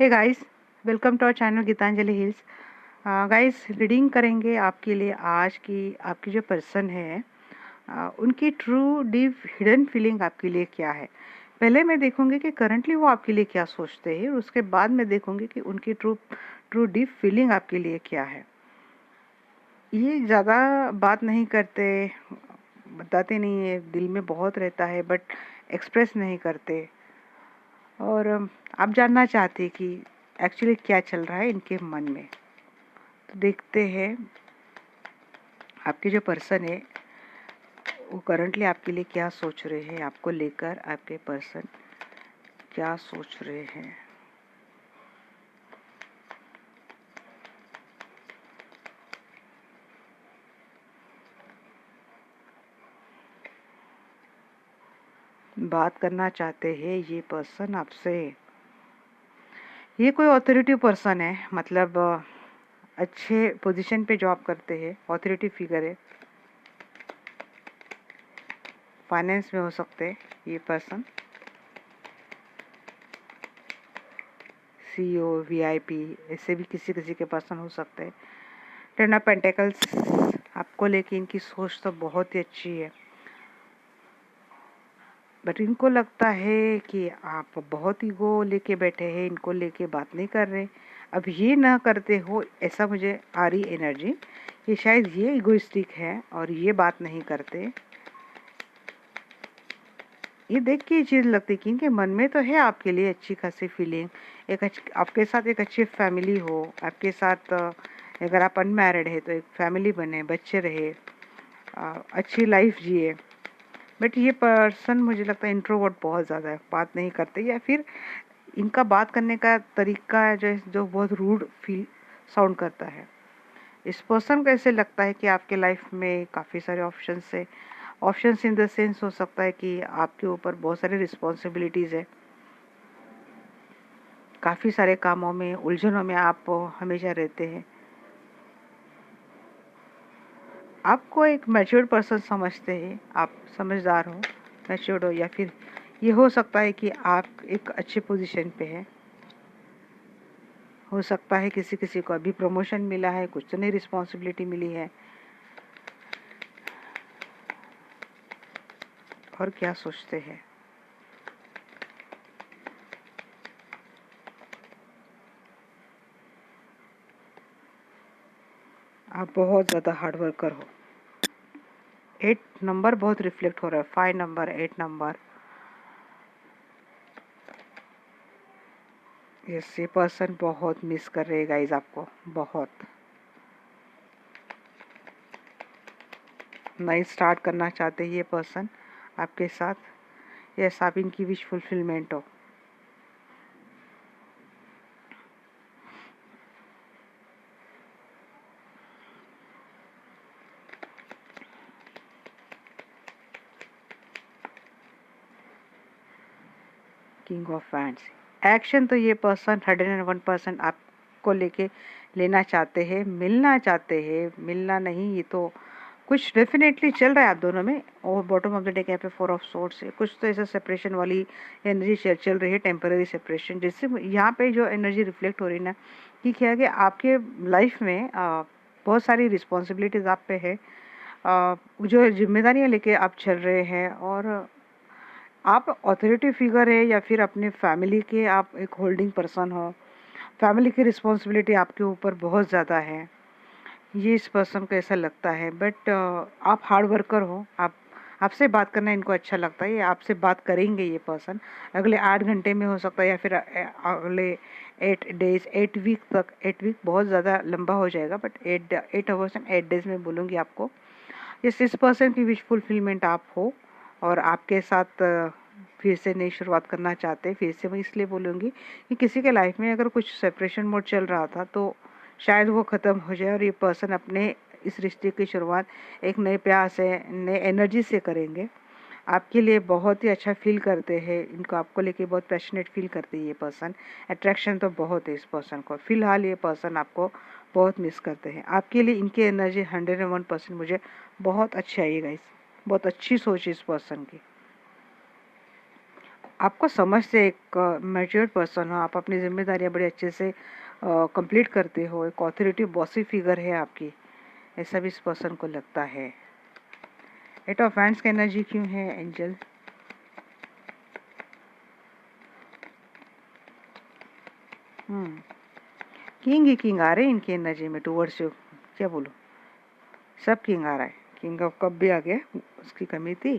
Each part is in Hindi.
Hey guys, welcome to our channel Geetanjali hills. Guys, reading करेंगे आपके लिए आज की आपकी जो पर्सन है, उनकी ट्रू डीप हिडन फीलिंग आपके लिए क्या है। पहले मैं देखूंगी कि करंटली वो आपके लिए क्या सोचते हैं, और उसके बाद मैं देखूंगी कि उनकी ट्रू ट्रू डीप फीलिंग आपके लिए क्या है। ये ज़्यादा बात नहीं करते, बताते नहीं है, दिल में बहुत रहता है बट एक्सप्रेस नहीं करते। और आप जानना चाहते कि एक्चुअली क्या चल रहा है इनके मन में। तो देखते हैं आपके जो पर्सन है वो करंटली आपके लिए क्या सोच रहे हैं, आपको लेकर आपके पर्सन क्या सोच रहे हैं। बात करना चाहते हैं ये पर्सन आपसे। ये कोई ऑथोरिटी पर्सन है, मतलब अच्छे पोजीशन पे जॉब करते हैं, ऑथोरिटी फिगर है, फाइनेंस में हो सकते हैं ये पर्सन, सीईओ, वीआईपी, ऐसे भी किसी किसी के पर्सन हो सकते हैं। टेन ऑफ पेंटिकल्स, आपको लेके इनकी सोच तो बहुत ही अच्छी है, बट इनको लगता है कि आप बहुत ईगो लेके बैठे हैं, इनको लेके बात नहीं कर रहे। अब ये ना करते हो ऐसा मुझे आ रही एनर्जी कि शायद ये इगोइस्टिक है और ये बात नहीं करते। ये देख के ये चीज़ लगती कि इनके मन में तो है आपके लिए अच्छी खासी फीलिंग, आपके साथ एक अच्छी फैमिली हो, आपके साथ अगर आप अनमैरिड है तो एक फैमिली बने, बच्चे रहे, अच्छी लाइफ जिए। बट ये पर्सन मुझे लगता है इंट्रोवर्ट बहुत ज़्यादा है, बात नहीं करते, या फिर इनका बात करने का तरीका है जो बहुत रूड फील साउंड करता है। इस पर्सन को ऐसे लगता है कि आपके लाइफ में काफ़ी सारे ऑप्शंस है। ऑप्शंस इन द सेंस हो सकता है कि आपके ऊपर बहुत सारी रिस्पॉन्सिबिलिटीज़ है, काफ़ी सारे कामों में, उलझनों में आप हमेशा रहते हैं। आपको एक मैच्योर्ड पर्सन समझते हैं, आप समझदार हो, मैच्योर्ड हो, या फिर ये हो सकता है कि आप एक अच्छे पोजीशन पे हैं। हो सकता है किसी किसी को अभी प्रमोशन मिला है, कुछ तो नई रिस्पॉन्सिबिलिटी मिली है। और क्या सोचते हैं आप, बहुत ज़्यादा हार्ड वर्कर हो। 8 नंबर बहुत रिफ्लेक्ट हो रहा है, 5 नंबर, 8 नंबर। ये पर्सन बहुत मिस कर रहे गाइज आपको, बहुत नई स्टार्ट करना चाहते हैं ये पर्सन आपके साथ। यस, आप इनकी विश फुलफिलमेंट हो। किंग ऑफ वैंड्स, एक्शन तो ये पर्सन 101% आपको लेके लेना चाहते हैं, मिलना चाहते हैं, मिलना नहीं, ये तो कुछ डेफिनेटली चल रहा है आप दोनों में। और बॉटम ऑफ द डेक यहाँ पे 4 ऑफ सोर्ड्स है, कुछ तो ऐसा सेपरेशन वाली एनर्जी चल रही है, टेम्पररी सेपरेशन, जिससे यहाँ पे जो एनर्जी रिफ्लेक्ट हो रही है ना, कि क्या है कि आपके लाइफ में बहुत सारी रिस्पॉन्सिबिलिटीज़ आप पे है, जो जिम्मेदारियाँ लेके आप चल रहे हैं, और आप अथॉरिटी फिगर है या फिर अपने फैमिली के आप एक होल्डिंग पर्सन हो, फैमिली की रिस्पॉन्सिबिलिटी आपके ऊपर बहुत ज़्यादा है। ये इस पर्सन को ऐसा लगता है, बट आप हार्ड वर्कर हो, आप आपसे बात करना इनको अच्छा लगता है, ये आपसे बात करेंगे ये पर्सन अगले 8 घंटे में, हो सकता है, या फिर अगले 8 डेज, 8 वीक तक। 8 वीक बहुत ज़्यादा लंबा हो जाएगा, बट 8 आवर्स एंड 8 डेज में बोलूँगी आपको। इस पर्सन की विश फुलफिलमेंट आप हो, और आपके साथ फिर से नई शुरुआत करना चाहते हैं। फिर से मैं इसलिए बोलूँगी कि किसी के लाइफ में अगर कुछ सेपरेशन मोड चल रहा था तो शायद वो ख़त्म हो जाए, और ये पर्सन अपने इस रिश्ते की शुरुआत एक नए प्यार से, नए एनर्जी से करेंगे। आपके लिए बहुत ही अच्छा फील करते हैं, इनको आपको लेके बहुत पैशनेट फील करते हैं ये पर्सन। अट्रैक्शन तो बहुत है इस पर्सन को। फिलहाल ये पर्सन आपको बहुत मिस करते हैं। आपके लिए इनकी एनर्जी 101% मुझे बहुत अच्छी आई गाइस, बहुत अच्छी सोच है इस पर्सन की। आपको समझते, एक मैच्योर्ड पर्सन हो, आप अपनी जिम्मेदारियां बड़े अच्छे से कंप्लीट करते हो, एक ऑथोरिटी बॉसी फिगर है आपकी, ऐसा भी इस पर्सन को लगता है। एट ऑफ हैंड्स की एनर्जी क्यों है एंजल? किंग ही किंग आ रहे हैं इनकी एनर्जी में टूवर्ड्स यू। क्या बोलूं, सब किंग आ रहा है। किंग ऑफ कप भी आ गया, उसकी कमी थी।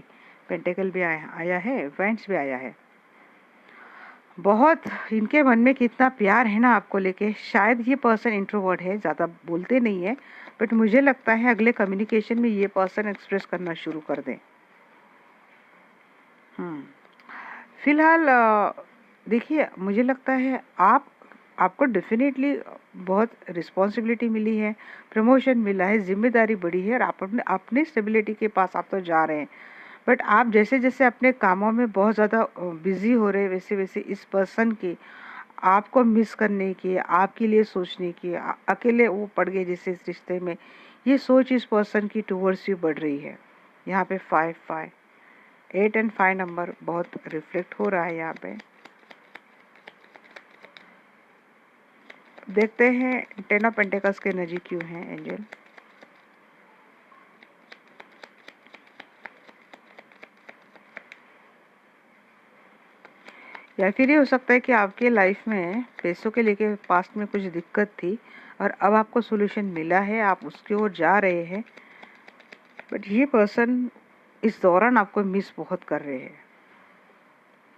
पेंटेकल भी आया है, वैंड्स भी आया है। बहुत इनके मन में कितना प्यार है ना आपको लेके। शायद ये पर्सन इंट्रोवर्ट है, ज़्यादा बोलते नहीं है, बट मुझे लगता है अगले कम्युनिकेशन में ये पर्सन एक्सप्रेस करना शुरू कर दें। फिलहाल देखिए, मुझे लगता है आपको डेफिनेटली बहुत रिस्पॉन्सिबिलिटी मिली है, प्रमोशन मिला है, जिम्मेदारी बढ़ी है, और आप अपने स्टेबिलिटी के पास आप तो जा रहे हैं। बट आप जैसे जैसे अपने कामों में बहुत ज़्यादा बिजी हो रहे हैं, वैसे वैसे इस पर्सन की आपको मिस करने की, आपके लिए सोचने की, अकेले वो पड़ गए जैसे इस रिश्ते में, ये सोच इस पर्सन की टूवर्ड्स यू बढ़ रही है। यहाँ पे 8 एंड 5 नंबर बहुत रिफ्लेक्ट हो रहा है यहाँ पे। देखते हैं 10 ऑफ पेंटिकल्स की एनर्जी क्यों है एंजल। या फिर ये हो सकता है कि आपके लाइफ में पैसों के लेके पास्ट में कुछ दिक्कत थी और अब आपको सोल्यूशन मिला है, आप उसकी ओर जा रहे हैं। बट ये पर्सन इस दौरान आपको मिस बहुत कर रहे हैं।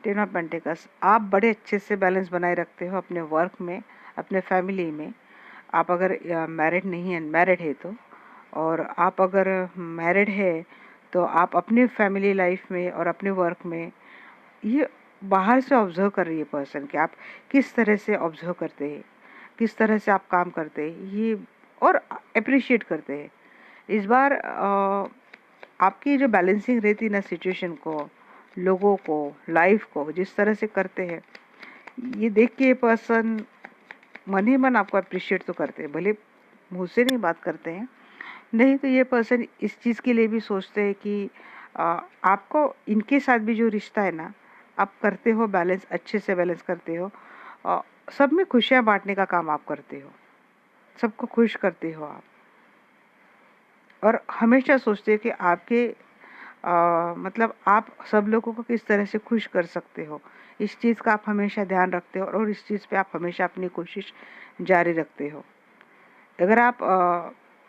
10 ऑफ पेंटिकल्स, आप बड़े अच्छे से बैलेंस बनाए रखते हो अपने वर्क में, अपने फैमिली में। आप अगर मैरिड नहीं है, मैरिड है तो, और आप अगर मैरिड है तो आप अपने फैमिली लाइफ में और अपने वर्क में ये बाहर से ऑब्जर्व कर रही है पर्सन कि आप किस तरह से ऑब्जर्व करते हैं, किस तरह से आप काम करते हैं, ये और अप्रिशिएट करते हैं। इस बार आपकी जो बैलेंसिंग रहती है ना सिचुएशन को, लोगों को, लाइफ को जिस तरह से करते हैं, ये देख के ये पर्सन मन ही मन आपको अप्रिशिएट तो करते हैं, भले मुँह से नहीं बात करते हैं। नहीं तो ये पर्सन इस चीज़ के लिए भी सोचते हैं कि आपको इनके साथ भी जो रिश्ता है ना, आप करते हो बैलेंस, अच्छे से बैलेंस करते हो, सब में खुशियाँ बांटने का काम आप करते हो, सबको खुश करते हो आप, और हमेशा सोचते हो कि आपके मतलब आप सब लोगों को किस तरह से खुश कर सकते हो। इस चीज़ का आप हमेशा ध्यान रखते हो और इस चीज़ पे आप हमेशा अपनी कोशिश जारी रखते हो। अगर आप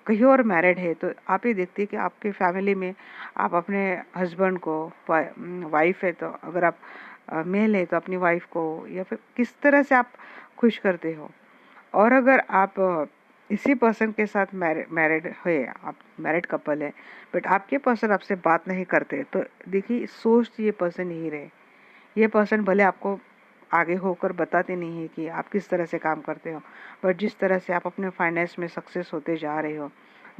कहीं और मैरिड है तो आप ये देखते हैं कि आपके फैमिली में आप अपने हस्बैंड को, वाइफ है तो अगर आप मेल है तो अपनी वाइफ को, या फिर किस तरह से आप खुश करते हो। और अगर आप इसी पर्सन के साथ मैरिड है, आप मैरिड कपल है, बट आपके पर्सन आपसे बात नहीं करते, तो देखिए सोच ये पर्सन यही रहे। ये पर्सन भले आपको आगे होकर बताते नहीं है कि आप किस तरह से काम करते हो, बट जिस तरह से आप अपने फाइनेंस में सक्सेस होते जा रहे हो,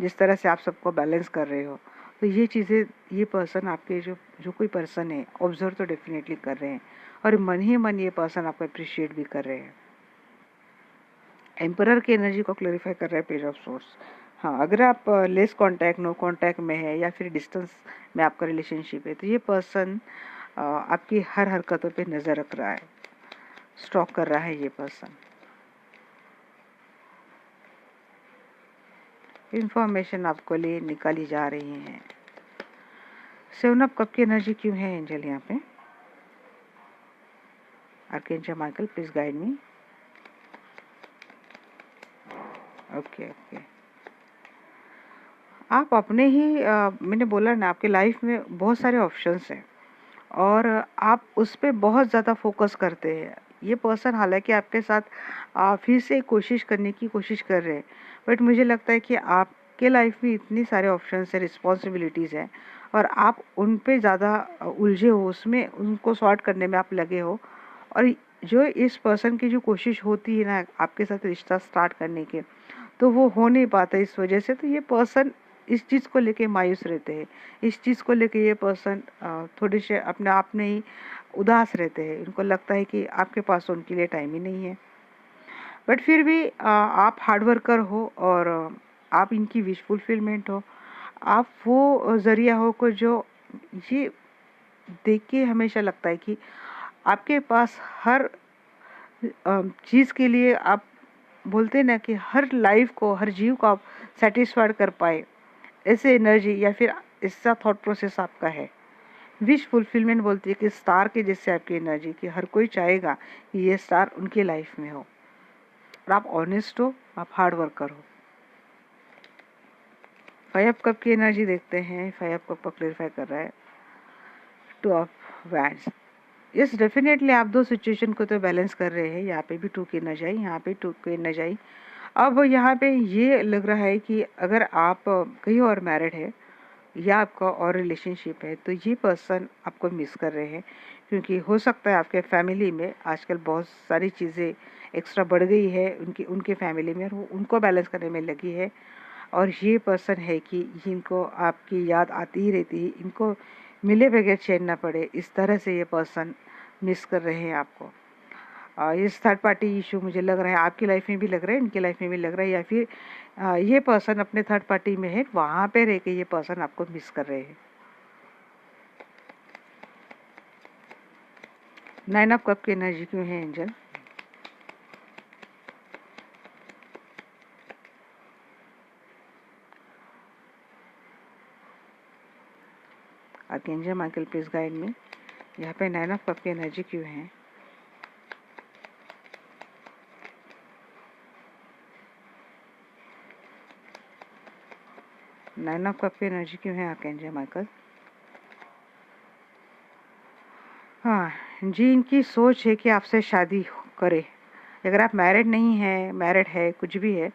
जिस तरह से आप सबको बैलेंस कर रहे हो, तो ये चीज़ें ये पर्सन आपके जो जो कोई पर्सन है ऑब्जर्व तो डेफिनेटली कर रहे हैं, और मन ही मन ये पर्सन आपको अप्रिशिएट भी कर रहे हैं। एम्परर की एनर्जी को क्लैरिफाई कर रहा है पेज ऑफ सोर्स। हाँ, अगर आप लेस कांटेक्ट, नो कांटेक्ट में है या फिर डिस्टेंस में आपका रिलेशनशिप है, तो ये पर्सन आपकी हर हरकतों पे नज़र रख रहा है, स्टॉक कर रहा है ये पर्सन। इंफॉर्मेशन आपको लिए निकाली जा रही है। 7 ऑफ कप की एनर्जी क्यों है एंजल यहाँ पे? Archangel Michael, please guide me. Okay okay, आप अपने ही मैंने बोला ना, आपके लाइफ में बहुत सारे ऑप्शंस हैं और आप उस पर बहुत ज़्यादा फोकस करते हैं। ये पर्सन हालांकि आपके साथ फिर से कोशिश करने की कोशिश कर रहे हैं, बट मुझे लगता है कि आपके लाइफ में इतनी सारे ऑप्शंस है, रिस्पॉन्सिबिलिटीज़ हैं, और आप उन पे ज़्यादा उलझे हो, उसमें उनको सॉर्ट करने में आप लगे हो। और जो इस पर्सन की जो कोशिश होती है ना आपके साथ रिश्ता स्टार्ट करने के, तो वो हो नहीं पाता इस वजह से। तो ये पर्सन इस चीज़ को लेके मायूस रहते हैं, इस चीज़ को लेके ये पर्सन थोड़े से अपने आप में ही उदास रहते हैं। उनको लगता है कि आपके पास उनके लिए टाइम ही नहीं है। बट फिर भी आप हार्ड वर्कर हो और आप इनकी विश फुलफिलमेंट हो। आप वो ज़रिया हो को जो ये देख के हमेशा लगता है कि आपके पास हर चीज़ के लिए आप बोलते हैं ना कि हर लाइफ को, हर जीव को आप सेटिस्फाइड कर पाए, ऐसे एनर्जी या फिर ऐसा थॉट प्रोसेस आपका है। विश फुलफिलमेंट बोलती है कि स्टार के जैसे आपकी एनर्जी, कि हर कोई चाहेगा कि ये स्टार उनकी लाइफ में हो, और आप ऑनेस्ट हो, आप हार्ड वर्कर हो। 5 कप की एनर्जी देखते हैं। 5 कप को क्लेरिफाई कर रहा है 2 ऑफ वैंड्स। यस, डेफिनेटली आप दो सिचुएशन को तो बैलेंस कर रहे हैं। यहाँ पे भी 2 की एनर्जी आई, यहाँ पे 2 की एनर्जी आई। अब यहाँ पे ये लग रहा है कि अगर आप कहीं और मैरिड है या आपका और रिलेशनशिप है, तो ये पर्सन आपको मिस कर रहे हैं, क्योंकि हो सकता है आपके फैमिली में आजकल बहुत सारी चीज़ें एक्स्ट्रा बढ़ गई है उनकी उनके फैमिली में, और वो उनको बैलेंस करने में लगी है। और ये पर्सन है कि इनको आपकी याद आती ही रहती है, इनको मिले बगैर चैन ना पड़े, इस तरह से ये पर्सन मिस कर रहे हैं आपको। इस थर्ड पार्टी इशू मुझे लग रहा है आपकी लाइफ में भी लग रहा है, इनकी लाइफ में भी लग रहा है, या फिर ये पर्सन अपने थर्ड पार्टी में है, वहाँ पे रह के ये पर्सन आपको मिस कर रहे हैं। 9 ऑफ कप की एनर्जी क्यों है angel? Archangel Michael please guide me. यहाँ पे 9 ऑफ कप की एनर्जी क्यों है? नाइन ऑफ कप की एनर्जी क्यों है आर्कएंजल माइकल? हाँ जी, इनकी सोच है कि आपसे शादी करे। अगर आप मैरिड नहीं है, मैरिड है, कुछ भी है,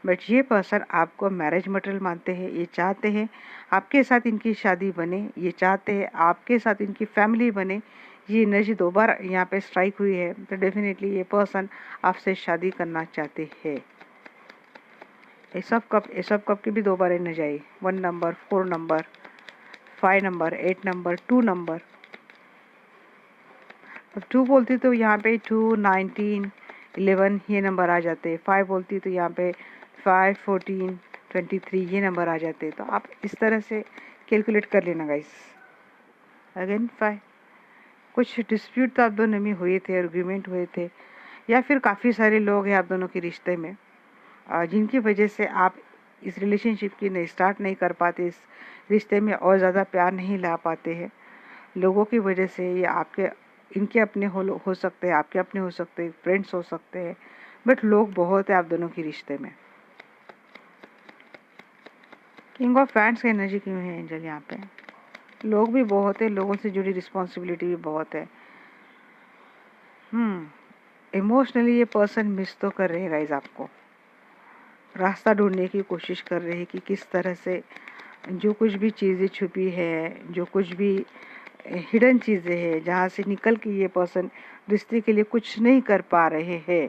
बट ये पर्सन आपको मैरिज मटेरियल मानते हैं। ये चाहते हैं आपके साथ इनकी शादी बने, ये चाहते हैं आपके साथ इनकी फैमिली बने। ये एनर्जी 2 बार यहाँ पे स्ट्राइक हुई है, तो डेफिनेटली ये पर्सन आपसे शादी करना चाहते हैं। एस ऑफ कप की भी 2 बार एनर्जी आई। 1 number, 4 number, 5 number, 8 number, 2 number. अब 2 बोलती तो यहाँ पे 2, 19, 11 ये नंबर आ जाते। 5 बोलती तो यहाँ पे 5, 14, 23 ये नंबर आ जाते। तो आप इस तरह से कैलकुलेट कर लेना गाइस। अगेन 5, कुछ डिस्प्यूट तो आप दोनों में हुए थे, आर्ग्यूमेंट हुए थे, या फिर काफ़ी सारे लोग हैं आप दोनों के रिश्ते में, जिनकी वजह से आप इस रिलेशनशिप की नहीं स्टार्ट नहीं कर पाते, इस रिश्ते में और ज़्यादा प्यार नहीं ला पाते हैं। लोगों की वजह से ये आपके इनके अपने हो सकते हैं, आपके अपने हो सकते हैं, फ्रेंड्स हो सकते हैं, बट लोग बहुत है आप दोनों के रिश्ते में। किंग ऑफ फैंड्स की एनर्जी क्यों है एंजल? यहाँ पे लोग भी बहुत है, लोगों से जुड़ी रिस्पॉन्सिबिलिटी भी बहुत है। इमोशनली ये पर्सन मिस तो कर रहे हैं गाइज, आपको रास्ता ढूंढने की कोशिश कर रहे हैं कि किस तरह से जो कुछ भी चीज़ें छुपी है, जो कुछ भी हिडन चीज़ें हैं, जहाँ से निकल के ये पर्सन रिश्ते के लिए कुछ नहीं कर पा रहे हैं,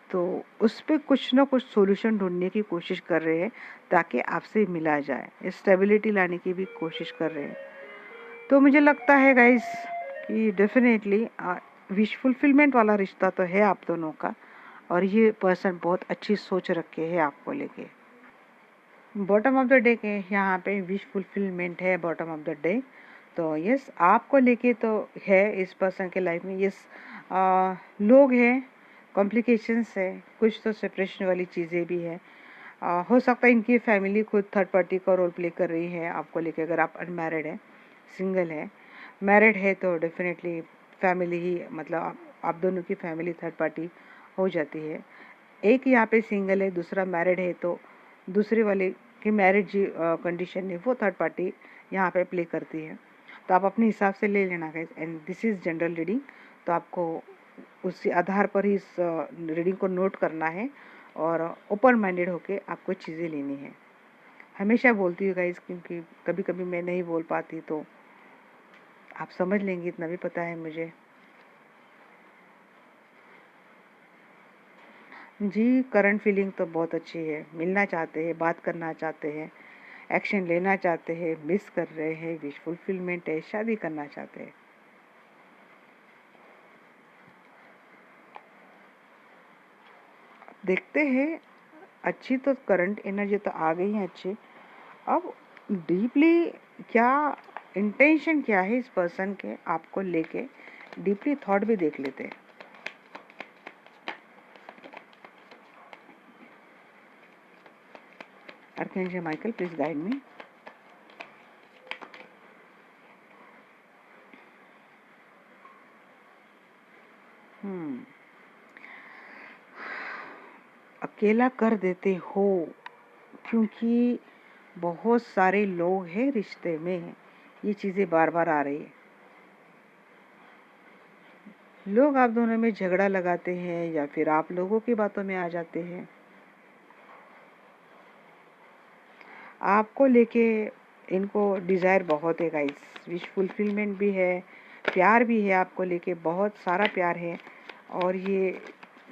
तो उस पर कुछ ना कुछ सॉल्यूशन ढूंढने की कोशिश कर रहे हैं ताकि आपसे मिला जाए, स्टेबिलिटी लाने की भी कोशिश कर रहे हैं। तो मुझे लगता है गाइस कि डेफिनेटली विश फुलफिलमेंट वाला रिश्ता तो है आप दोनों का, और ये पर्सन बहुत अच्छी सोच रखे है आपको लेके। बॉटम ऑफ द डे के यहाँ पे विश फुलफिलमेंट है बॉटम ऑफ द डे। तो यस, आपको लेके तो है इस पर्सन के लाइफ में। यस, लोग हैं, कॉम्प्लिकेशंस है, कुछ तो सेपरेशन वाली चीज़ें भी है। हो सकता है इनकी फैमिली खुद थर्ड पार्टी का रोल प्ले कर रही है आपको लेके। अगर आप अनमैरिड है, सिंगल है, मैरिड है तो डेफिनेटली फैमिली ही, मतलब आप दोनों की फैमिली थर्ड पार्टी हो जाती है। एक यहाँ पे सिंगल है, दूसरा मैरिड है, तो दूसरे वाले की मैरिज कंडीशन है वो थर्ड पार्टी यहाँ पे प्ले करती है। तो आप अपने हिसाब से ले लेना guys, and this is general reading. तो आपको उसी आधार पर ही इस रीडिंग को नोट करना है और ओपन माइंडेड होके आपको चीज़ें लेनी है। हमेशा बोलती हूँ गाइस, क्योंकि कभी कभी मैं नहीं बोल पाती, तो आप समझ लेंगे, इतना भी पता है मुझे। जी, करंट फीलिंग तो बहुत अच्छी है। मिलना चाहते हैं, बात करना चाहते हैं, एक्शन लेना चाहते हैं, मिस कर रहे हैं, विश फुलफिलमेंट है, शादी करना चाहते हैं। देखते हैं, अच्छी तो करंट एनर्जी तो आ गई है अच्छी। अब डीपली क्या इंटेंशन क्या है इस पर्सन के आपको लेके, डीपली थॉट भी देख लेते हैं। Archangel Michael, please guide me. अकेला कर देते हो क्योंकि बहुत सारे लोग हैं रिश्ते में, ये चीजें बार बार आ रही है। लोग आप दोनों में झगड़ा लगाते हैं या फिर आप लोगों की बातों में आ जाते हैं। आपको लेके इनको डिजायर बहुत है गाइस, विश फुलफिलमेंट भी है, प्यार भी है, आपको लेके बहुत सारा प्यार है और ये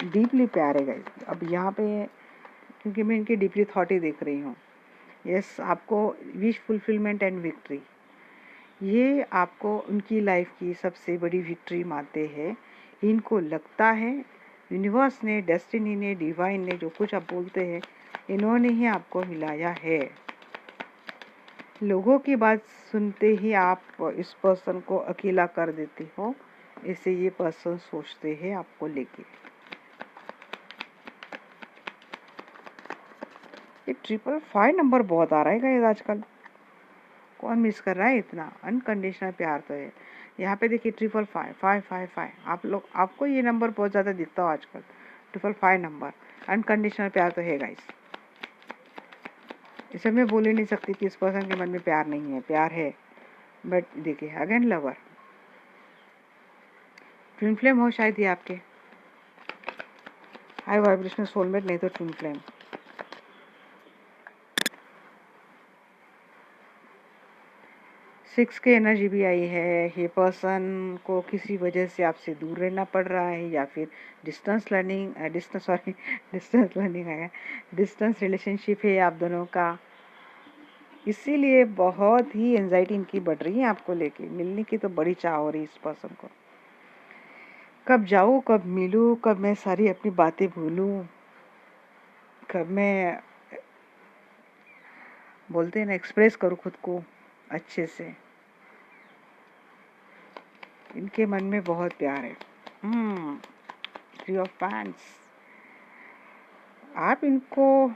डीपली प्यार है गाइस। अब यहाँ पे क्योंकि मैं इनके डीपली थॉट ही देख रही हूँ। यस, आपको विश फुलफिलमेंट एंड विक्ट्री, ये आपको उनकी लाइफ की सबसे बड़ी विक्ट्री मानते हैं। इनको लगता है यूनिवर्स ने, डेस्टिनी ने, डिवाइन ने, जो कुछ आप बोलते हैं, इन्होंने ही आपको मिलाया है। लोगों की बात सुनते ही आप इस पर्सन को अकेला कर देते हो, ऐसे ये पर्सन सोचते हैं आपको लेके। ये 555 नंबर बहुत आ रहा है गाइस आजकल, कौन मिस कर रहा है इतना? अनकंडीशनल प्यार तो है। यहाँ पे देखिए 555 आप लोग, आपको ये नंबर बहुत ज़्यादा दिखता हो आजकल, 555 नंबर। अनकंडीशनल प्यार तो है गाइस। इसे मैं बोल ही नहीं सकती कि इस पर्सन के मन में प्यार नहीं है, प्यार है। बट देखिए अगेन लवर, ट्विन फ्लेम हो शायद ये आपके, हाई वाइब्रेशनल सोलमेट, नहीं तो ट्विन फ्लेम। सिक्स की एनर्जी भी आई है। ये पर्सन को किसी वजह से आपसे दूर रहना पड़ रहा है या फिर डिस्टेंस लर्निंग है, डिस्टेंस रिलेशनशिप है आप दोनों का, इसीलिए बहुत ही एंजाइटी इनकी बढ़ रही है आपको लेके। मिलने की तो बड़ी चाह हो रही है इस पर्सन को, कब जाऊँ, कब मिलूँ, कब मैं सारी अपनी बातें भूलूँ, कब मैं बोलते हैं ना एक्सप्रेस करूँ खुद को अच्छे से। इनके मन में बहुत प्यार है। 3 ऑफ पैंट्स, आप इनको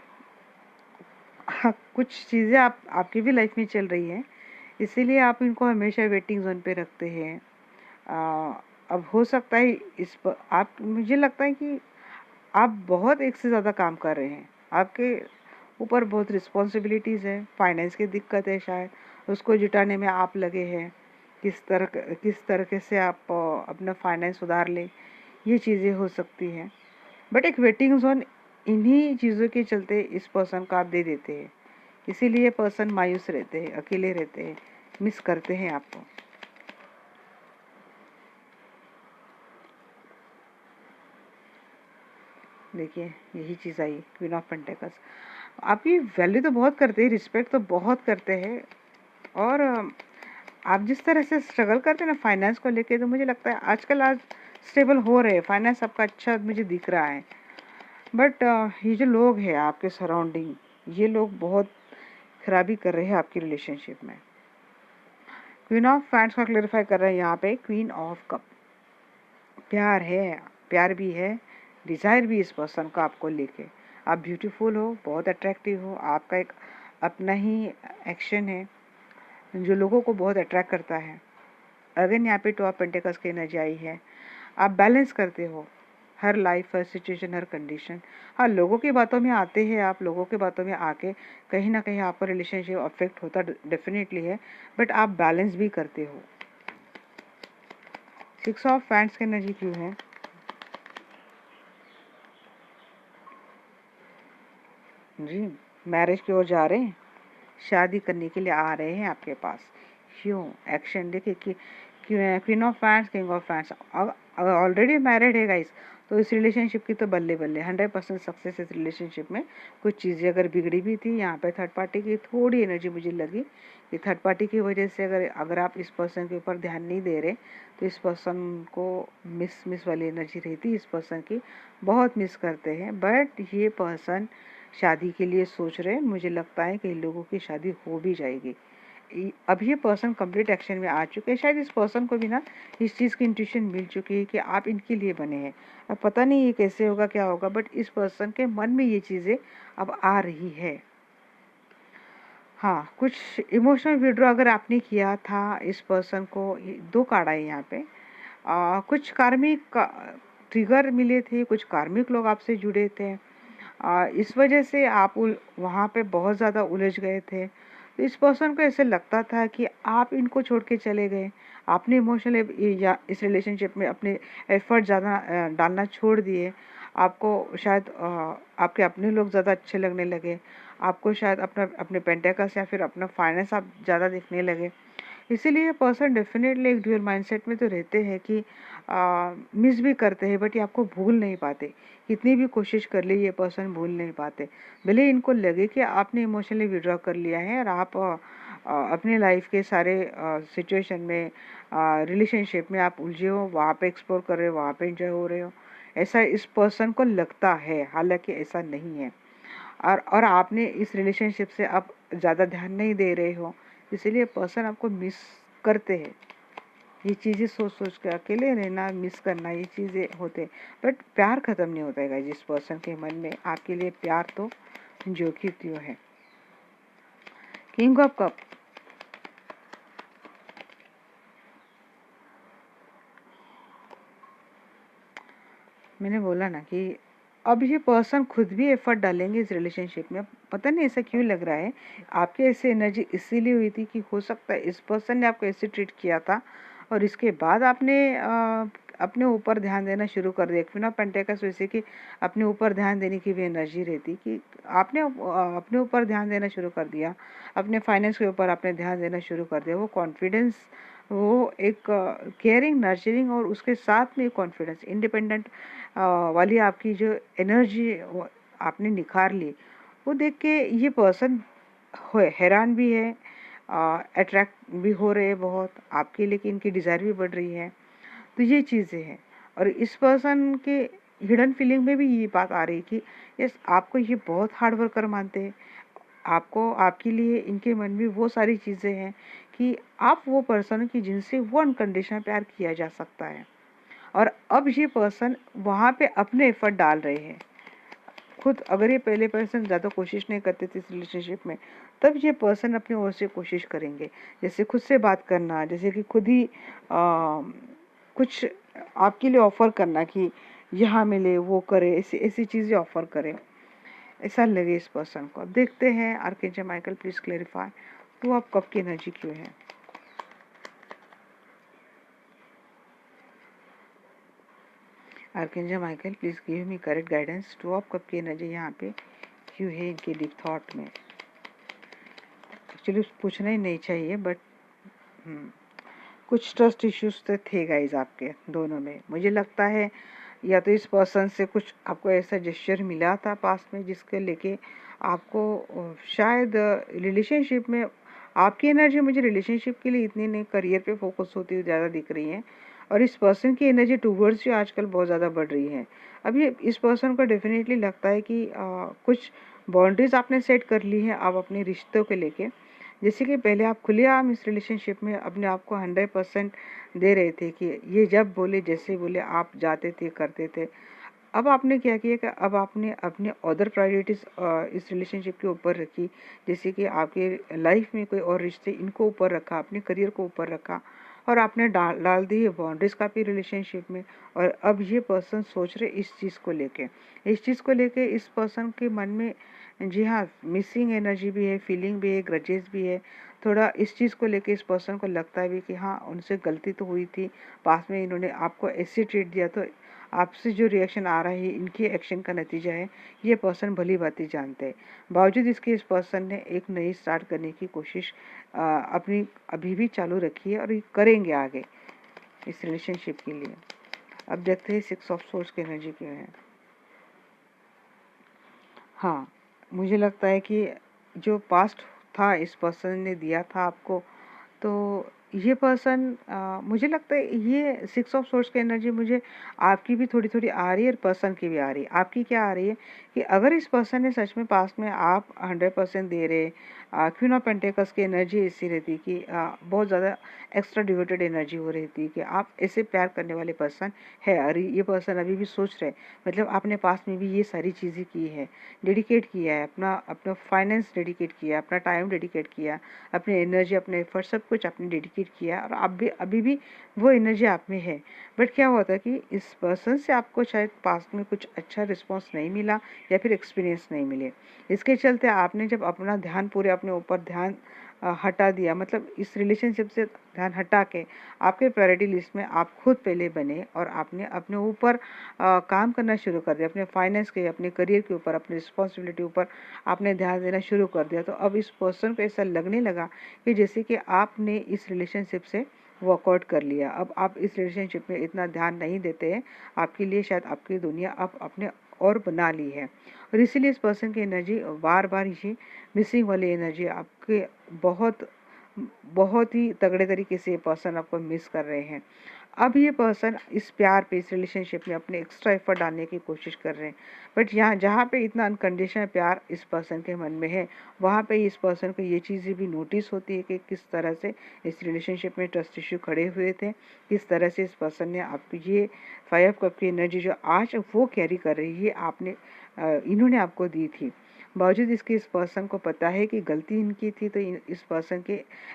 कुछ चीज़ें आपकी भी लाइफ में चल रही हैं, इसीलिए आप इनको हमेशा वेटिंग जोन पे रखते हैं। अब हो सकता है आप, मुझे लगता है कि आप बहुत एक से ज़्यादा काम कर रहे हैं, आपके ऊपर बहुत रिस्पॉन्सिबिलिटीज़ है, फाइनेंस की दिक्कत है शायद, उसको जुटाने में आप लगे हैं। किस तरीके से आप अपना फाइनेंस सुधार लें, ये चीज़ें हो सकती हैं। बट एक वेटिंग जोन इन्हीं चीज़ों के चलते इस पर्सन को आप दे देते हैं, इसीलिए पर्सन मायूस रहते हैं, अकेले रहते हैं, मिस करते हैं आपको। देखिए यही चीज़ आई, क्वीन ऑफ पेंटिकल्स। आपकी वैल्यू तो बहुत करते हैं, रिस्पेक्ट तो बहुत करते हैं, और आप जिस तरह से स्ट्रगल करते हैं ना फाइनेंस को लेके, तो मुझे लगता है आजकल आज स्टेबल हो रहे हैं, फाइनेंस आपका अच्छा मुझे दिख रहा है। बट ये जो लोग हैं आपके सराउंडिंग, ये लोग बहुत खराबी कर रहे हैं आपकी रिलेशनशिप में। क्वीन ऑफ फैंड्स का क्लेरिफाई कर रहे हैं यहाँ पे, क्वीन ऑफ कप, प्यार है, प्यार भी है, डिज़ायर भी इस पर्सन का आपको लेके। आप ब्यूटीफुल हो, बहुत अट्रैक्टिव हो, आपका एक अपना ही एक्शन है जो लोगों को बहुत अट्रैक्ट करता है। अगेन यहाँ पे 2 ऑफ पेंटिकल्स की एनर्जी आई है। आप बैलेंस करते हो हर लाइफ, हर सिचुएशन, हर कंडीशन। हाँ, लोगों की बातों में आते हैं आप, लोगों की बातों में आके कहीं ना कहीं आपका रिलेशनशिप अफेक्ट होता डेफिनेटली है, बट आप बैलेंस भी करते हो। 6 ऑफ फैंड्स की एनर्जी क्यों है? जी, मैरिज की ओर जा रहे हैं, शादी करने के लिए आ रहे हैं आपके पास। क्यों? एक्शन देखिए कि queen of friends, king of friends, अगर ऑलरेडी मैरिड है गाइस, तो इस रिलेशनशिप की तो बल्ले बल्ले 100% सक्सेस। इस रिलेशनशिप में कुछ चीज़ें अगर बिगड़ी भी थी, यहाँ पे थर्ड पार्टी की थोड़ी एनर्जी मुझे लगी कि थर्ड पार्टी की वजह से अगर आप इस पर्सन के ऊपर ध्यान नहीं दे रहे, तो इस पर्सन को मिस वाली एनर्जी रहती, इस पर्सन की बहुत मिस करते हैं। बट ये पर्सन शादी के लिए सोच रहे हैं, मुझे लगता है कि लोगों की शादी हो भी जाएगी, अब ये पर्सन कंप्लीट एक्शन में आ चुके हैं। शायद इस पर्सन को भी ना इस चीज़ की इंट्यूशन मिल चुकी है कि आप इनके लिए बने हैं। अब पता नहीं ये कैसे होगा, क्या होगा, बट इस पर्सन के मन में ये चीज़ें अब आ रही है। हाँ, कुछ इमोशनल विड्रॉ अगर आपने किया था इस पर्सन को, दो कार्ड आए यहाँ पे। कुछ कार्मिक ट्रिगर मिले थे, कुछ कार्मिक लोग आपसे जुड़े थे। इस वजह से आप वहाँ पे बहुत ज़्यादा उलझ गए थे। तो इस पर्सन को ऐसे लगता था कि आप इनको छोड़ के चले गए, आपने इमोशनल या इस रिलेशनशिप में अपने एफर्ट ज़्यादा डालना छोड़ दिए। आपको शायद आपके अपने लोग ज़्यादा अच्छे लगने लगे, आपको शायद अपना अपने पेंटेकल्स या फिर अपना फाइनेंस आप ज़्यादा दिखने लगे। इसीलिए पर्सन डेफिनेटली एक ड्यूअल माइंडसेट में तो रहते हैं कि मिस भी करते हैं, बट ये आपको भूल नहीं पाते। कितनी भी कोशिश कर ली ये पर्सन भूल नहीं पाते। भले इनको लगे कि आपने इमोशनली विड्रॉ कर लिया है और आप अपने लाइफ के सारे सिचुएशन में, रिलेशनशिप में आप उलझे हो, वहाँ पे एक्सप्लोर कर रहे हो, वहाँ पे एंजॉय हो रहे हो, ऐसा इस पर्सन को लगता है। हालांकि ऐसा नहीं है। और आपने इस रिलेशनशिप से आप ज़्यादा ध्यान नहीं दे रहे हो, इसीलिए पर्सन आपको मिस करते हैं। ये चीज़ें सोच सोच के अकेले रहना, मिस करना, ये चीज़ें होते, बट प्यार ख़त्म नहीं होता है जिस पर्सन के मन में आपके लिए प्यार तो जो कि त्यों है। किंग ऑफ कप, मैंने बोला ना कि अब ये पर्सन खुद भी एफर्ट डालेंगे इस रिलेशनशिप में। पता नहीं ऐसा क्यों लग रहा है, आपके ऐसे एनर्जी इसीलिए हुई थी कि हो सकता है इस पर्सन ने आपको ऐसे ट्रीट किया था और इसके बाद आपने अपने ऊपर ध्यान देना शुरू कर दिया। क्वीन ऑफ पेंटेकल्स वैसे कि अपने ऊपर ध्यान देने की भी एनर्जी रहती कि आपने अपने ऊपर ध्यान देना शुरू कर दिया, अपने फाइनेंस के ऊपर आपने ध्यान देना शुरू कर दिया। वो कॉन्फिडेंस, वो एक केयरिंग, नर्चरिंग और उसके साथ में कॉन्फिडेंस, इंडिपेंडेंट वाली आपकी जो एनर्जी आपने निखार ली, वो देख के ये पर्सन हैरान भी है, अट्रैक्ट भी हो रहे हैं बहुत आपके, लेकिन इनकी डिज़ायर भी बढ़ रही है। तो ये चीज़ें हैं। और इस पर्सन के हिडन फीलिंग में भी ये बात आ रही है कि यस, आपको ये बहुत हार्ड वर्कर मानते हैं। आपको, आपके लिए इनके मन में वो सारी चीज़ें हैं कि आप वो पर्सन की जिनसे वो अनकंडीशनल प्यार किया जा सकता है। और अब ये पर्सन वहाँ पे अपने एफर्ट डाल रहे हैं खुद। अगर ये पहले पर्सन ज़्यादा कोशिश नहीं करते थे इस रिलेशनशिप में, तब ये पर्सन अपनी ओर से कोशिश करेंगे। जैसे खुद से बात करना, जैसे कि खुद ही कुछ आपके लिए ऑफर करना कि यहाँ मिले, वो करे, ऐसी ऐसी चीज़ें ऑफर करें, ऐसा लगे इस पर्सन को। अब देखते हैं आर्कएंजल माइकल प्लीज क्लेरिफाई तो आप कब की एनर्जी क्यों है। Archangel Michael please give me correct guidance to आप कब की एनर्जी यहाँ पे क्यों है इनके डीप थॉट में। एक्चुअली पूछना ही नहीं चाहिए, बट कुछ ट्रस्ट इश्यूज तो थे गाइज आपके दोनों में। मुझे लगता है या तो इस पर्सन से कुछ आपको ऐसा जेस्चर मिला था पास्ट में जिसके लेके आपको शायद रिलेशनशिप में आपकी एनर्जी, मुझे रिलेशनशिप के लिए इतनी नहीं, करियर पे फोकस होती हुई ज़्यादा दिख रही है। और इस पर्सन की एनर्जी टूवर्ड्स जो आजकल बहुत ज़्यादा बढ़ रही है। अब ये इस पर्सन को डेफिनेटली लगता है कि कुछ बाउंड्रीज आपने सेट कर ली है आप अपने रिश्तों के लेके। जैसे कि पहले आप खुलेआम इस रिलेशनशिप में अपने आप को 100% दे रहे थे कि ये जब बोले, जैसे बोले आप जाते थे, करते थे। अब आपने क्या किया कि अब आपने अपने अदर प्रायोरिटीज़ इस रिलेशनशिप के ऊपर रखी। जैसे कि आपके लाइफ में कोई और रिश्ते, इनको ऊपर रखा, अपने करियर को ऊपर रखा और आपने डाल डाल दी बाउंड्रीज का भी रिलेशनशिप में। और अब ये पर्सन सोच रहे इस चीज़ को लेके, इस चीज़ को लेके इस पर्सन के मन में, जी हाँ, मिसिंग एनर्जी भी है, फीलिंग भी है, ग्रजेस भी है। थोड़ा इस चीज़ को लेके इस पर्सन को लगता है भी कि हाँ, उनसे गलती तो हुई थी, पास में इन्होंने आपको ऐसे ट्रीट दिया, तो आपसे जो रिएक्शन आ रहा है इनके एक्शन का नतीजा है। ये पर्सन भली भांति जानते हैं। बावजूद इसके इस पर्सन ने एक नई स्टार्ट करने की कोशिश अपनी अभी भी चालू रखी है और ये करेंगे आगे इस रिलेशनशिप के लिए। अब देखते हैं 6 ऑफ सोर्स की एनर्जी क्यों है। हाँ, मुझे लगता है कि जो पास्ट था इस पर्सन ने दिया था आपको, तो ये पर्सन मुझे लगता है ये 6 ऑफ सोर्स की एनर्जी मुझे आपकी भी थोड़ी थोड़ी आ रही है और पर्सन की भी आ रही है। आपकी क्या आ रही है कि अगर इस पर्सन ने सच में पास्ट में आप 100% दे रहे, क्वीन ऑफ पेंटिकल्स की एनर्जी ऐसी रहती कि बहुत ज़्यादा एक्स्ट्रा डिवोटेड एनर्जी हो रही थी कि आप ऐसे प्यार करने वाले पर्सन है और ये पर्सन अभी भी सोच रहे, मतलब आपने पास्ट में भी ये सारी चीज़ें की है, डेडिकेट किया है, अपना अपना फाइनेंस डेडिकेट किया, अपना टाइम डेडिकेट किया, अपनी एनर्जी, अपने एफर्ट सब कुछ आपने डेडिकेट किया और आप भी अभी भी वो एनर्जी आप में है। बट क्या होता है कि इस पर्सन से आपको शायद पास्ट में कुछ अच्छा रिस्पॉन्स नहीं मिला या फिर एक्सपीरियंस नहीं मिले। इसके चलते आपने जब अपना ध्यान पूरे अपने ऊपर ध्यान हटा दिया, मतलब इस रिलेशनशिप से ध्यान हटा के आपके प्रायोरिटी लिस्ट में आप खुद पहले बने और आपने अपने ऊपर काम करना शुरू कर दिया, अपने फाइनेंस के, अपने करियर के ऊपर, अपनी रिस्पॉन्सिबिलिटी ऊपर आपने ध्यान देना शुरू कर दिया। तो अब इस पर्सन को ऐसा लगने लगा कि जैसे कि आपने इस रिलेशनशिप से वर्कआउट कर लिया, अब आप इस रिलेशनशिप में इतना ध्यान नहीं देते हैं, आपके लिए शायद आपकी दुनिया आप अपने और बना ली है। और इसीलिए इस पर्सन की एनर्जी बार बार ये मिसिंग वाली एनर्जी आपके बहुत बहुत ही तगड़े तरीके से ये पर्सन आपको मिस कर रहे हैं। अब ये पर्सन इस प्यार पे, इस रिलेशनशिप में अपने एक्स्ट्रा एफर्ट डालने की कोशिश कर रहे हैं, बट यहाँ जहाँ पे इतना अनकंडीशनल प्यार इस पर्सन के मन में है, वहाँ पे इस पर्सन को ये चीज़ें भी नोटिस होती है कि किस तरह से इस रिलेशनशिप में ट्रस्ट इश्यू खड़े हुए थे, किस तरह से इस पर्सन ने आपको ये 5 कप की एनर्जी जो आज वो कैरी कर रही है, आपने इन्होंने आपको दी थी। बावजूद इसके इस पर्सन को पता है कि गलती इनकी थी, तो इस पर्सन की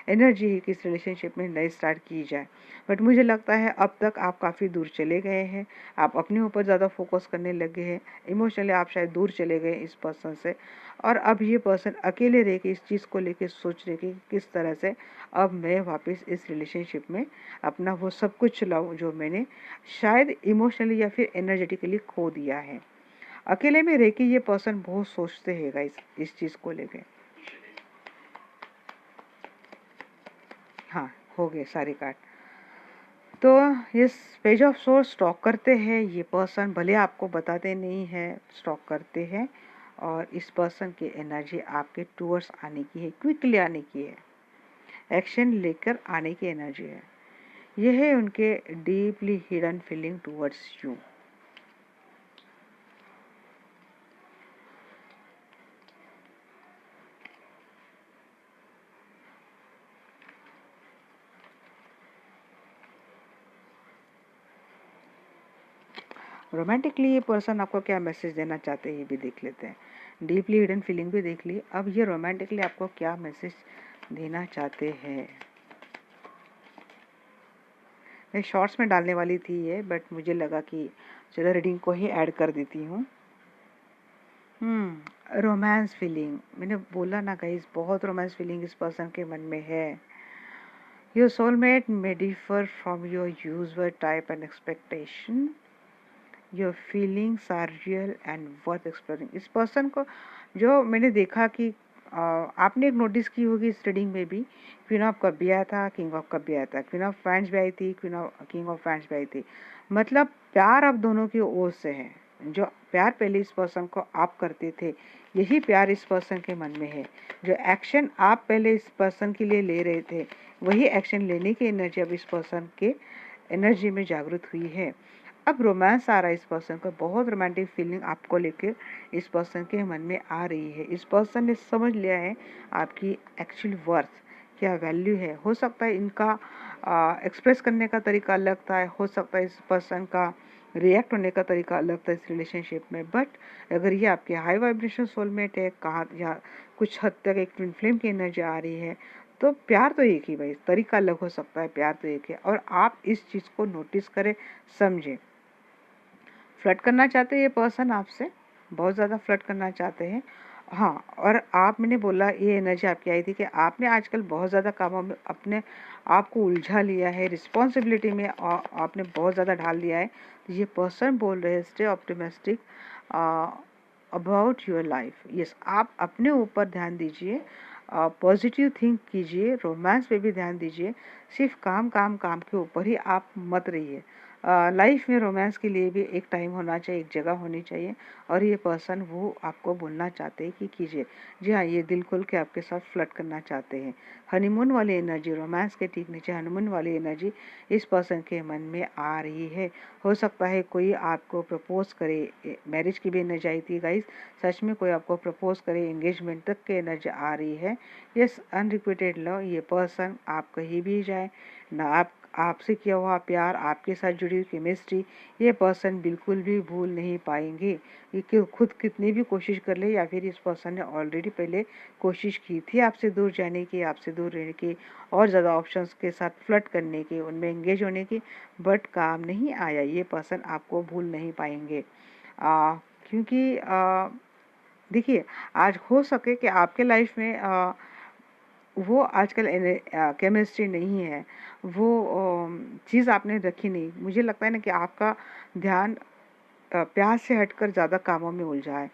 एनर्जी है कि इस रिलेशनशिप में नई स्टार्ट की जाए। बट मुझे लगता है अब तक आप काफ़ी दूर चले गए हैं, आप अपने ऊपर ज़्यादा फोकस करने लगे हैं, इमोशनली आप शायद दूर चले गए इस पर्सन से, और अब ये पर्सन अकेले रह के इस चीज़ को लेके सोच रहे कि किस तरह से अब मैं वापस इस रिलेशनशिप में अपना वो सब कुछ लाऊं जो मैंने शायद इमोशनली या फिर एनर्जेटिकली खो दिया है। अकेले में रह के ये पर्सन बहुत सोचते हैं गाइस इस चीज़ को लेके। हाँ, हो गए सारे कार्ड। तो ये पेज ऑफ सोर्स स्टॉक करते हैं ये पर्सन, भले आपको बताते नहीं है, स्टॉक करते हैं, और इस पर्सन की एनर्जी आपके टूवर्ड्स आने की है, क्विकली आने की है, एक्शन लेकर आने की एनर्जी है। यह है उनके deeply hidden feeling towards you. Romantically ये पर्सन आपको क्या मैसेज देना चाहते हैं ये भी देख लेते हैं। डीपली हिडन फीलिंग भी देख ली, अब ये रोमांटिकली आपको क्या मैसेज देना चाहते हैं। मैं शॉर्ट्स में डालने वाली थी ये, बट मुझे लगा कि चलो रीडिंग को ही ऐड कर देती हूँ। रोमांस फीलिंग, मैंने बोला ना गाइस, बहुत रोमांस फीलिंग इस पर्सन के मन में है। Your soulmate may differ from your usual type and expectation, your feelings are real and worth exploring. इस पर्सन को जो मैंने देखा कि आपने एक नोटिस की होगी इस रीडिंग में भी, क्वीन ऑफ कप भी आया था, किंग ऑफ कप भी आया था, क्वीन ऑफ फैंस भी आई थी, किंग ऑफ फैंस भी आई थी। मतलब प्यार अब दोनों की ओर से है। जो प्यार पहले इस पर्सन को आप करते थे, यही प्यार इस पर्सन के मन में है। जो एक्शन आप पहले इस पर्सन के लिए ले रहे थे, वही एक्शन लेने की एनर्जी अब इस पर्सन के एनर्जी में जागृत हुई है। अब रोमांस आ रहा है इस पर्सन को, बहुत रोमांटिक फीलिंग आपको लेके इस पर्सन के मन में आ रही है। इस पर्सन ने समझ लिया है आपकी एक्चुअल वर्थ क्या वैल्यू है। हो सकता है इनका एक्सप्रेस करने का तरीका अलग था, हो सकता है इस पर्सन का रिएक्ट होने का तरीका अलग था इस रिलेशनशिप में, बट अगर ये आपके हाई वाइब्रेशन सोलमेट है, कहा या कुछ हद तक एक ट्विन फ्लेम की एनर्जी आ रही है, तो प्यार तो एक ही भाई, तरीका अलग हो सकता है, प्यार तो एक है। और आप इस चीज़ को नोटिस करें, समझें। फ्लर्ट करना चाहते हैं ये पर्सन आपसे, बहुत ज़्यादा फ्लर्ट करना चाहते हैं। हाँ, और आप, मैंने बोला ये एनर्जी आपकी आई थी कि आपने आजकल बहुत ज़्यादा कामों में अपने आप को उलझा लिया है, रिस्पॉन्सिबिलिटी में आपने बहुत ज़्यादा ढाल दिया है। तो ये पर्सन बोल रहे हैं stay optimistic about your life. Yes, आप अपने ऊपर ध्यान दीजिए, पॉजिटिव थिंक कीजिए, रोमांस पे भी ध्यान दीजिए, सिर्फ काम काम काम के ऊपर ही आप मत रहिए। लाइफ में रोमांस के लिए भी एक टाइम होना चाहिए, एक जगह होनी चाहिए, और ये पर्सन वो आपको बोलना चाहते हैं कि कीजिए। जी हाँ, ये दिल खोल के आपके साथ फ्लर्ट करना चाहते हैं। हनीमून वाली एनर्जी, रोमांस के ठीक नीचे हनीमून वाली एनर्जी इस पर्सन के मन में आ रही है। हो सकता है कोई आपको प्रपोज करे, मैरिज की भी एनर्जी आई थी गाइस, सच में कोई आपको प्रपोज करे, एंगेजमेंट तक की एनर्जी आ रही है। यस, अनरिक्विटेड लव, ये पर्सन आप कहीं भी जाए ना, आपसे किया हुआ प्यार, आपके साथ जुड़ी हुई केमिस्ट्री, ये पर्सन बिल्कुल भी भूल नहीं पाएंगे। ये खुद कितनी भी कोशिश कर ले, या फिर इस पर्सन ने ऑलरेडी पहले कोशिश की थी आपसे दूर जाने की, आपसे दूर रहने की, और ज़्यादा ऑप्शंस के साथ फ्लर्ट करने की, उनमें एंगेज होने की, बट काम नहीं आया। ये पर्सन आपको भूल नहीं पाएंगे, क्योंकि देखिए, आज हो सके कि आपके लाइफ में वो आजकल केमिस्ट्री नहीं है, वो चीज़ आपने रखी नहीं। मुझे लगता है ना कि आपका ध्यान प्यार से हटकर ज़्यादा कामों में उलझा है,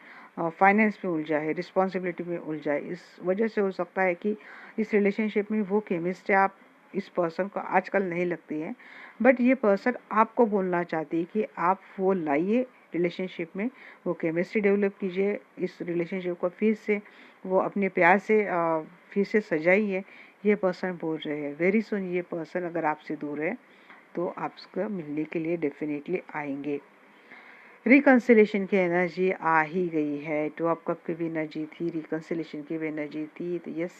फाइनेंस में उलझा है, रिस्पॉन्सिबिलिटी में उलझा है। इस वजह से हो सकता है कि इस रिलेशनशिप में वो केमिस्ट्री आप इस पर्सन को आजकल नहीं लगती है, बट ये पर्सन आपको बोलना चाहती है कि आप वो लाइए रिलेशनशिप में, वो केमिस्ट्री डेवलप कीजिए, इस रिलेशनशिप को फिर से वो अपने प्यार से फिर से सजाइए। ये पर्सन बोल रहे हैं वेरी सुन, ये पर्सन अगर आपसे दूर है तो आपसे मिलने के लिए डेफिनेटली आएंगे। रिकन्सिलेशन की एनर्जी आ ही गई है, टू ऑफ कप की भी एनर्जी थी, रिकन्सिलेशन की भी एनर्जी थी, तो यस,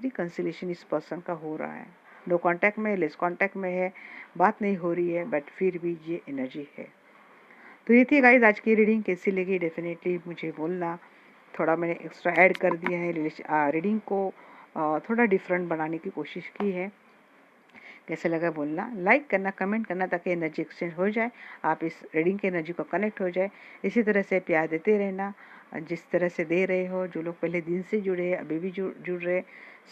रिकन्सिलेशन इस पर्सन का हो रहा है। नो कांटेक्ट में, लेस कांटेक्ट में है, बात नहीं हो रही है, बट फिर भी ये एनर्जी है। तो ये थी गाइस आज की रीडिंग, कैसी लगी डेफिनेटली मुझे बोलना। थोड़ा मैंने एक्स्ट्रा ऐड कर दिया है, रीडिंग को थोड़ा डिफरेंट बनाने की कोशिश की है। कैसे लगा बोलना, लाइक करना, कमेंट करना, ताकि एनर्जी एक्सचेंज हो जाए, आप इस रीडिंग के एनर्जी को कनेक्ट हो जाए। इसी तरह से प्यार देते रहना, जिस तरह से दे रहे हो, जो लोग पहले दिन से जुड़े हैं, अभी भी जुड़ रहे,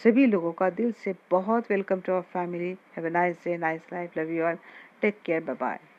सभी लोगों का दिल से बहुत welcome to our family. Have a nice day, nice life, love you all, take care, bye bye.